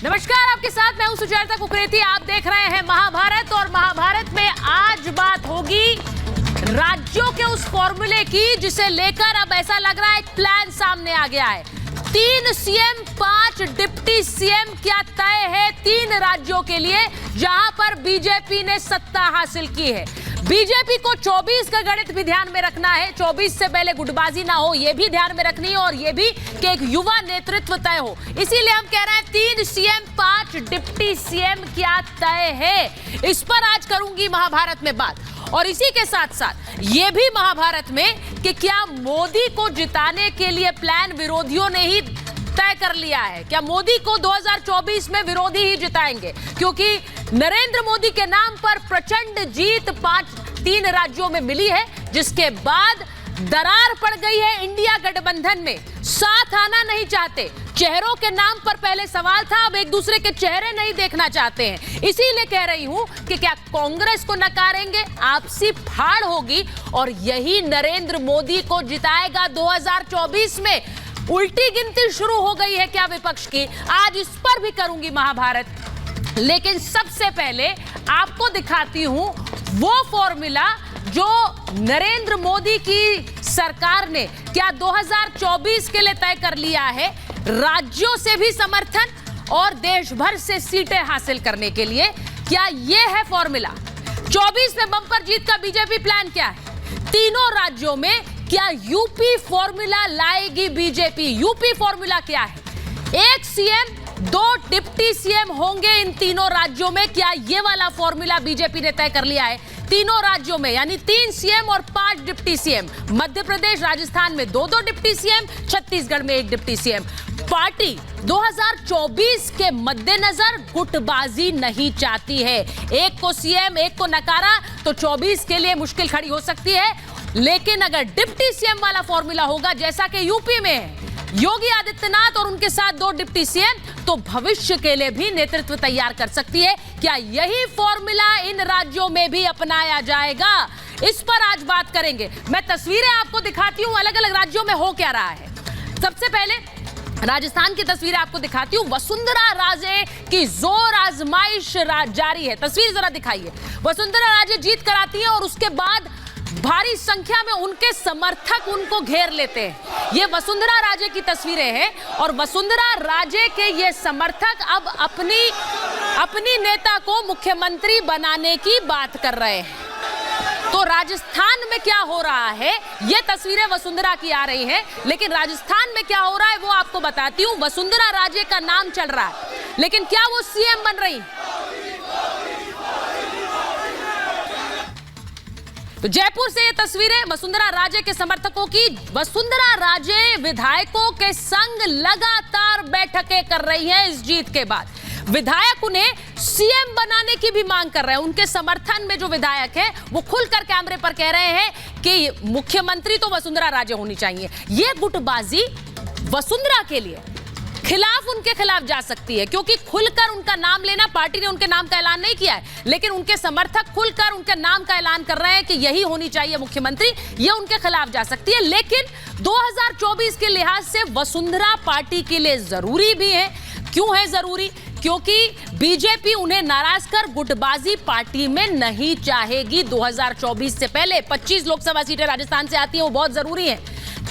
नमस्कार, आपके साथ मैं हूं सुचेता कुकरेती। आप देख रहे हैं महाभारत और महाभारत में आज बात होगी राज्यों के उस फॉर्मूले की जिसे लेकर अब ऐसा लग रहा है एक प्लान सामने आ गया है। 3 सीएम 5 डिप्टी सीएम क्या तय है 3 राज्यों के लिए जहां पर बीजेपी ने सत्ता हासिल की है। बीजेपी को 24 का गणित भी ध्यान में रखना है, 24 से पहले गुटबाजी ना हो यह भी ध्यान में रखनी है और यह भी कि एक युवा नेतृत्व तय हो। इसीलिए हम कह रहे हैं 3 सीएम 5 डिप्टी सीएम क्या तय है, इस पर आज करूंगी महाभारत में बात। और इसी के साथ साथ ये भी महाभारत में कि क्या मोदी को जिताने के लिए प्लान विरोधियों ने ही तय कर लिया है। क्या मोदी को 2024 में विरोधी ही जिताएंगे, क्योंकि नरेंद्र मोदी के नाम पर प्रचंड जीत 3 राज्यों में मिली है, जिसके बाद दरार पड़ गई है इंडिया गठबंधन में। साथ आना नहीं चाहते, चेहरों के नाम पर पहले सवाल था, अब एक दूसरे के चेहरे नहीं देखना चाहते हैं। इसीलिए कह रही हूं कि क्या कांग्रेस को नकारेंगे, आपसी फाड़ होगी और यही नरेंद्र मोदी को जिताएगा 2024 में। उल्टी गिनती शुरू हो गई है क्या विपक्ष की, आज इस पर भी करूंगी महाभारत। लेकिन सबसे पहले आपको दिखाती हूं वो फॉर्मूला जो नरेंद्र मोदी की सरकार ने क्या 2024 के लिए तय कर लिया है, राज्यों से भी समर्थन और देश भर से सीटें हासिल करने के लिए। क्या यह है फॉर्मूला? 24 में बम्पर जीत का बीजेपी प्लान क्या है? तीनों राज्यों में क्या यूपी फॉर्मूला लाएगी बीजेपी? यूपी फॉर्मूला क्या है? 1 सीएम 2 डिप्टी सीएम होंगे इन तीनों राज्यों में। क्या ये वाला फॉर्मूला बीजेपी ने तय कर लिया है तीनों राज्यों में, यानी 3 सीएम और 5 डिप्टी सीएम। मध्य प्रदेश राजस्थान में 2-2 डिप्टी सीएम, छत्तीसगढ़ में 1 डिप्टी सीएम। पार्टी 2024 के मद्देनजर गुटबाजी नहीं चाहती है। एक को सीएम एक को नकारा तो 24 के लिए मुश्किल खड़ी हो सकती है। लेकिन अगर डिप्टी सीएम वाला फॉर्मूला होगा जैसा कि यूपी में है, योगी आदित्यनाथ और उनके साथ 2 डिप्टी सीएम, तो भविष्य के लिए भी नेतृत्व तैयार कर सकती है। क्या यही फॉर्मूला इन राज्यों में भी अपनाया जाएगा, इस पर आज बात करेंगे। मैं तस्वीरें आपको दिखाती हूं अलग अलग राज्यों में हो क्या रहा है। सबसे पहले राजस्थान की तस्वीरें आपको दिखाती हूं। वसुंधरा राजे की जोर आजमाइश जारी है। तस्वीर जरा दिखाइए। वसुंधरा राजे जीत कराती है और उसके बाद भारी संख्या में उनके समर्थक उनको घेर लेते हैं। ये वसुंधरा राजे की तस्वीरें हैं और वसुंधरा राजे के ये समर्थक अब अपनी नेता को मुख्यमंत्री बनाने की बात कर रहे हैं। तो राजस्थान में क्या हो रहा है, ये तस्वीरें वसुंधरा की आ रही हैं, लेकिन राजस्थान में क्या हो रहा है वो आपको बताती हूँ। वसुंधरा राजे का नाम चल रहा है, लेकिन क्या वो सीएम बन रही? तो जयपुर से ये तस्वीरें वसुंधरा राजे के समर्थकों की। वसुंधरा राजे विधायकों के संग लगातार बैठकें कर रही हैं इस जीत के बाद। विधायक उन्हें सीएम बनाने की भी मांग कर रहे हैं। उनके समर्थन में जो विधायक है वो खुलकर कैमरे पर कह रहे हैं कि मुख्यमंत्री तो वसुंधरा राजे होनी चाहिए। ये गुटबाजी वसुंधरा के लिए खिलाफ उनके खिलाफ जा सकती है, क्योंकि खुलकर उनका नाम लेना, पार्टी ने उनके नाम का ऐलान नहीं किया है, लेकिन उनके समर्थक खुलकर उनके नाम का ऐलान कर रहे हैं कि यही होनी चाहिए मुख्यमंत्री। ये उनके खिलाफ जा सकती है। लेकिन 2024 के लिहाज से वसुंधरा पार्टी के लिए जरूरी भी है। क्यों है जरूरी? क्योंकि बीजेपी उन्हें नाराज कर गुटबाजी पार्टी में नहीं चाहेगी। 2024 से पहले 25 लोकसभा सीटें राजस्थान से आती हैं, वो बहुत जरूरी है।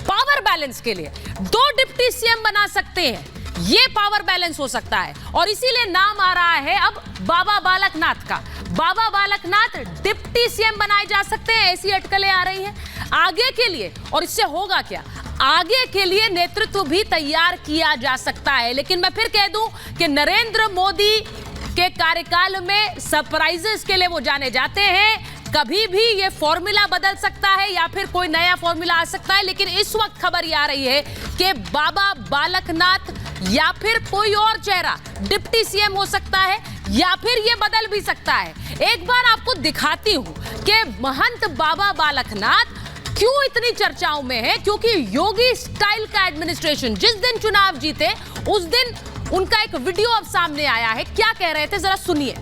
पावर बैलेंस के लिए 2 डिप्टी सीएम बना सकते हैं, ये पावर बैलेंस हो सकता है। और इसीलिए नाम आ रहा है अब बाबा बालकनाथ का। बाबा बालकनाथ डिप्टी सीएम बनाए जा सकते हैं, ऐसी अटकलें आ रही हैं आगे के लिए। और इससे होगा क्या, आगे के लिए नेतृत्व भी तैयार किया जा सकता है। लेकिन मैं फिर कह दूं कि नरेंद्र मोदी के कार्यकाल में सरप्राइजेस के लिए वो जाने जाते हैं। कभी भी ये फॉर्मूला बदल सकता है या फिर कोई नया फॉर्मूला आ सकता है। लेकिन इस वक्त खबर ये आ रही है कि बाबा बालकनाथ या फिर कोई और चेहरा डिप्टी सीएम हो सकता है, या फिर ये बदल भी सकता है। एक बार आपको दिखाती हूं कि महंत बाबा बालकनाथ क्यों इतनी चर्चाओं में है। क्योंकि योगी स्टाइल का एडमिनिस्ट्रेशन जिस दिन चुनाव जीते उस दिन उनका एक वीडियो अब सामने आया है। क्या कह रहे थे, जरा सुनिए।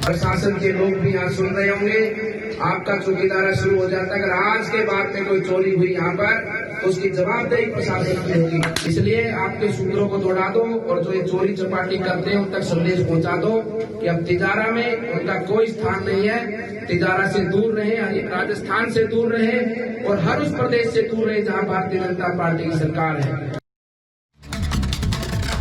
प्रशासन के लोग भी यहाँ सुन रहे होंगे, आपका चौकीदारा शुरू हो जाता है। अगर आज के बाद में कोई चोरी हुई यहाँ पर उसकी जवाबदेही प्रशासन की होगी। इसलिए आपके सूत्रों को दौड़ा दो और जो ये चोरी चपाटी करते हैं उन तक संदेश पहुंचा दो कि अब तिजारा में उनका कोई स्थान नहीं है। तिजारा से दूर रहे, राजस्थान से दूर रहे और हर उस प्रदेश से दूर रहे जहां भारतीय जनता पार्टी की सरकार है।